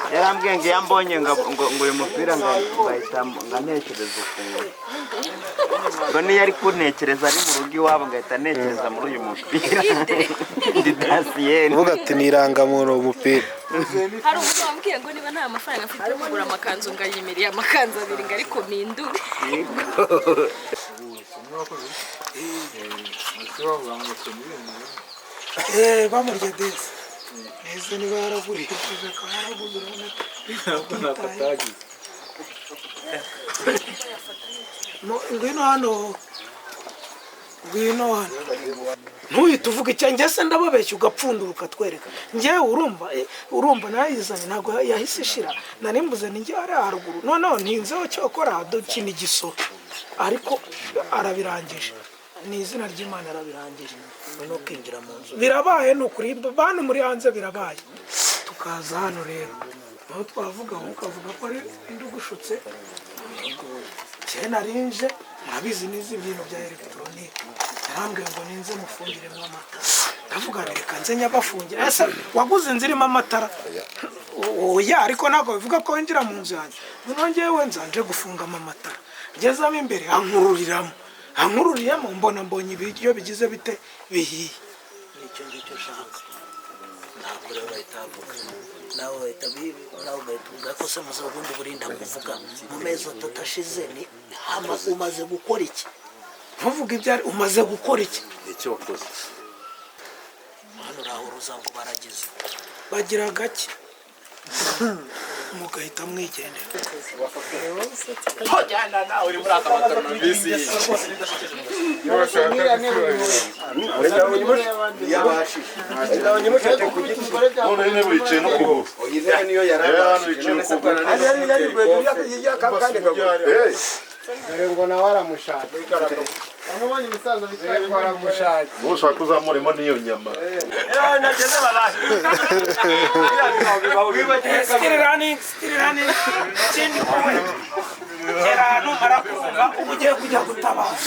yarambwiye ngo yambonye ngo uyu mupira ngahita ntekereza ukuntu ngo niyo ari kuntekereza ari mu rugo iwabo ngahita ntekereza muri uyu mupira ndi Dasiyeni uvuga ati nirangamuro umupira hari umuntu wambwiye ngo niba nta mafaranga afite yo kugura amakanzu ngayimiriye amakanzu abiri ngo ariko mpindure bamurya desi neza niba yaragurishije akaba yaraguzura ngwino hano ntuhite uvuga icyo njye se ndababeshya ugapfundura ukatwereka njyewe urumva narayizanye ntabwo yahise ishira nari mbuze ni njye ari haruguru noneho ntinzeho cyokora dukina igisoro ariko arabirangije ni izina ry'Imana arabirangije no kwinjira mu nzu birabaye ni ukuri bantu muri hanze birabaye tukaza hano rero naho twavuga ukavuga ko ari ndugushutse cyane narinje murabizi n'izi bintu bya electronique narambwiye ngo ninze mufungiremo amata ndavuga reka nze nyabafungira ese waguze inzirimo amatara oya ariko ntabwo bivuga ko winjira mu nzu yanjye nongewe nzanje gufungamo amatara ngezamo imbere ankururiyemo mbonye ibiryo bigize bite bihiye nicyo ngicyo ushaka ntabwo rero bahitavuga nawe bahita ko se muzabundi burinda kuvuga mu mezi atatu ashize ni umaze gukora iki ntuvuge ibyari umaze gukora iki icyo wakoze hano urahuruza ngo baragize bagira gake mugahita mwigendera hojyana nawe uri muri aka mataro na bisi ngo nawe aramushaka amubonye umusaza bitwaye ko aramushaka ushaka uzamuremo n'iyo nyama nageze baraje Stirani ikindi kumwe kera numara kumva ugiye kujya gutabaza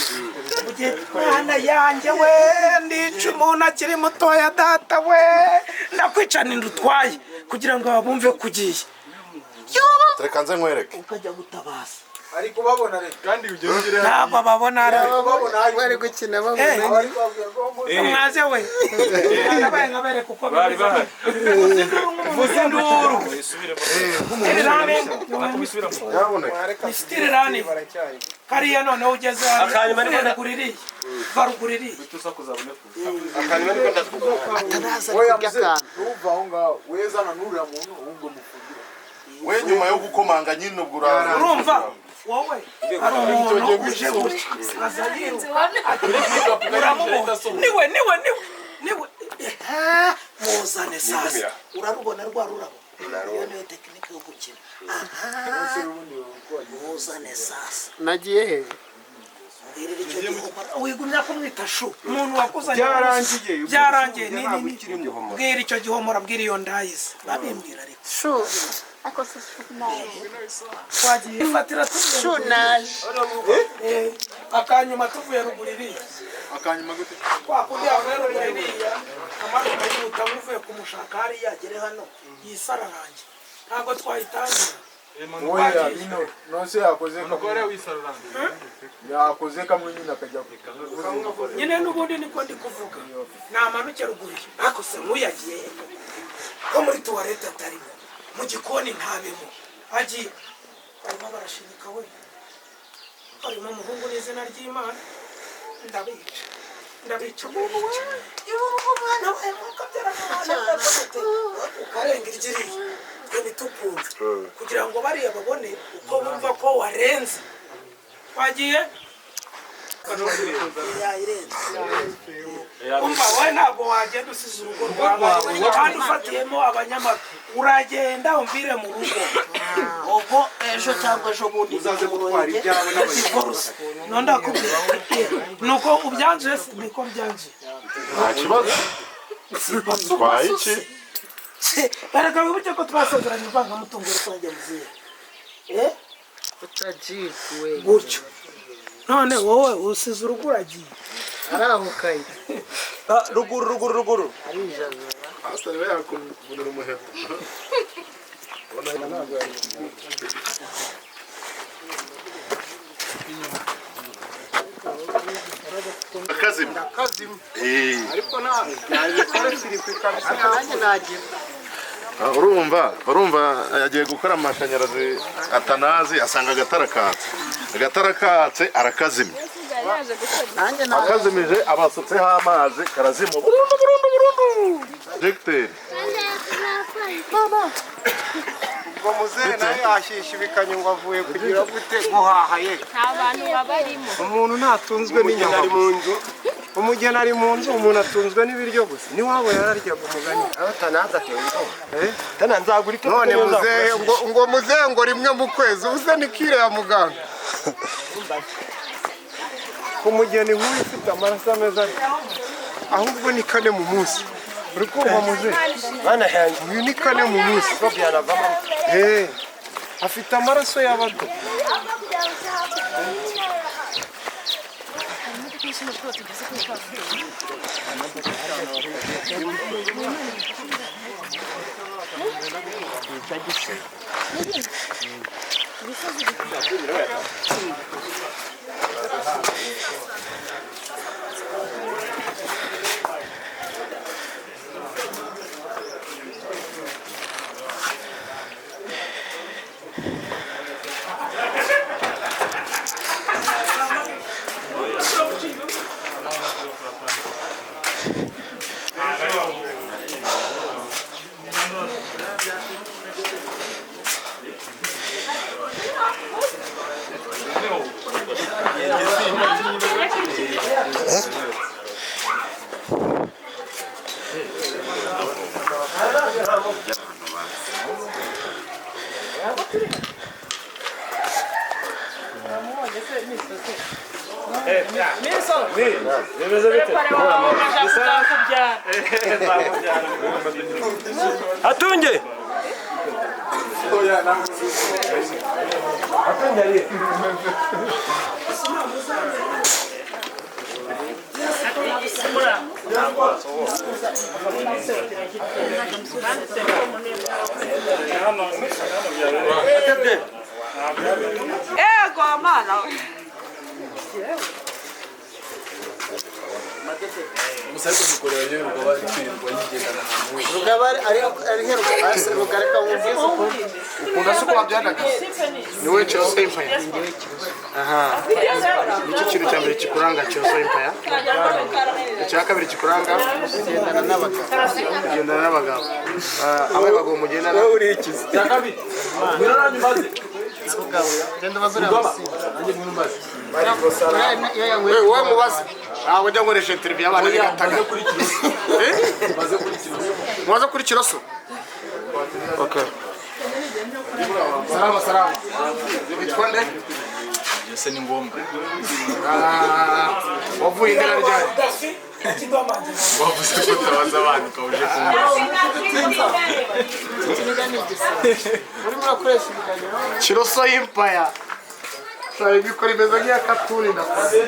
mwana yanjye we ndica umuntu akiri mutoya data we ndakwicana inda utwaye kugira ngo babumve kugiye reka nze nkwereke ukajya gutabaza ariko babona kandi ugere ntabwo babona bari gukina babona mwaze we nabaye nkabere kuko bari bahari vuze induru Stirani kariya noneho ugeze varuguririye akanyuma niko ndatuvuga atanaza kurya akantu uva aho ngaho wezana n'uriya muntu ahubwo mufungire we nyuma yo gukomanga nyine ubwo urumva wowe hari umuntu uje aza yiruka niwe muzane sasa urarubona rwa rurabo iyo niyo tekinike yo gukina muzane sasa nagiye he wigumya kumwita shu umuntu wakuzanye byarangiye bwira icyo gihomora bwira iyo ndayize babimbwira ariko shu ako se twagiye ifatira shunaje akanyuma tuvuye ruguru iriya akanyuma gute twakundi yavuye ruguru iriya amanuka yihuta uvuye kumushaka hariya agere hano yisararange ntabwo twayitangira oya bino nose yakoze kamwe yakoze kamwe nyine akajya nyine n'ubundi niko ndi kuvuga namanuke ruguru ariko se muyagiye ko muri tuwarete atarimo mu gikoni ntabemo agiye barimo barashinyika we harimo umuhungu n'izina ry'Imana ndabica umwana we mukabyara ukarenga iryiriye twe ntitukumve kugira ngo bariya babone uko bumva ko warenze wagiye umva we ntabwo wagenda usize urugo rwawe kandi ufatiyemo abanyamakuru uragenda umvire mu rugo ubwo ejo cyangwa ejo bundi uzaze gutwara ibyawe n'abayikoruse none ndakubwira nuko ubyanzuye niko byanzuye nta kibazo twaye iki bareka wibuke ko twasezeranye ivangamutungo rusange muziye utagiye gutyo none wowe usize urugo uragiye arahukaye ruguru arijana asitari yakuvunira umuheto Kazim. ariko nagikore filipe kabisa nanjye nagira urumva yagiye gukora amashanyarazi atanazi asanga agatara katse arakazimya akazimije abasutseho amazi karazima burundu degiteri ngo muzehe nawe yashisha ibikanye ngo avuye kugira gute guhaha ye nta bantu babarimo umuntu ntatunzwe n'inyama mu nzu umugeni ari mu nzu umuntu atunzwe n'ibiryo gusa niwabo yararyaga umugani atanaza nzagura icyo none muzehe ngo muzehe ngo rimwe mu kwezi uze nikire ya muganga ku mugeni nk'uyu ufite amaraso ameza ahubwo ni kane mu munsi uri kumva muzehe bana yanjye uyu ni kane mu munsi afite amaraso y'abato Atunge ego amana niwe cyose impaya nicyo kintu cya mbere kikuranga cyose impaya icya kabiri kikuranga kugendana n'abagabo abaye bagabo mugendana wowe uri ikizi cya kabiri genda bazura wowe mubaze ntabwo ujya nkoresha interview y'abana n'igataga mubaze kuri kiroso okay salama witwa nde Ese ni ngombwa wavuye indera ryari wavuze ko utabaza abantu ukabuje kiroso y'impaya ibikora imeze nk'iya katuni ndakoze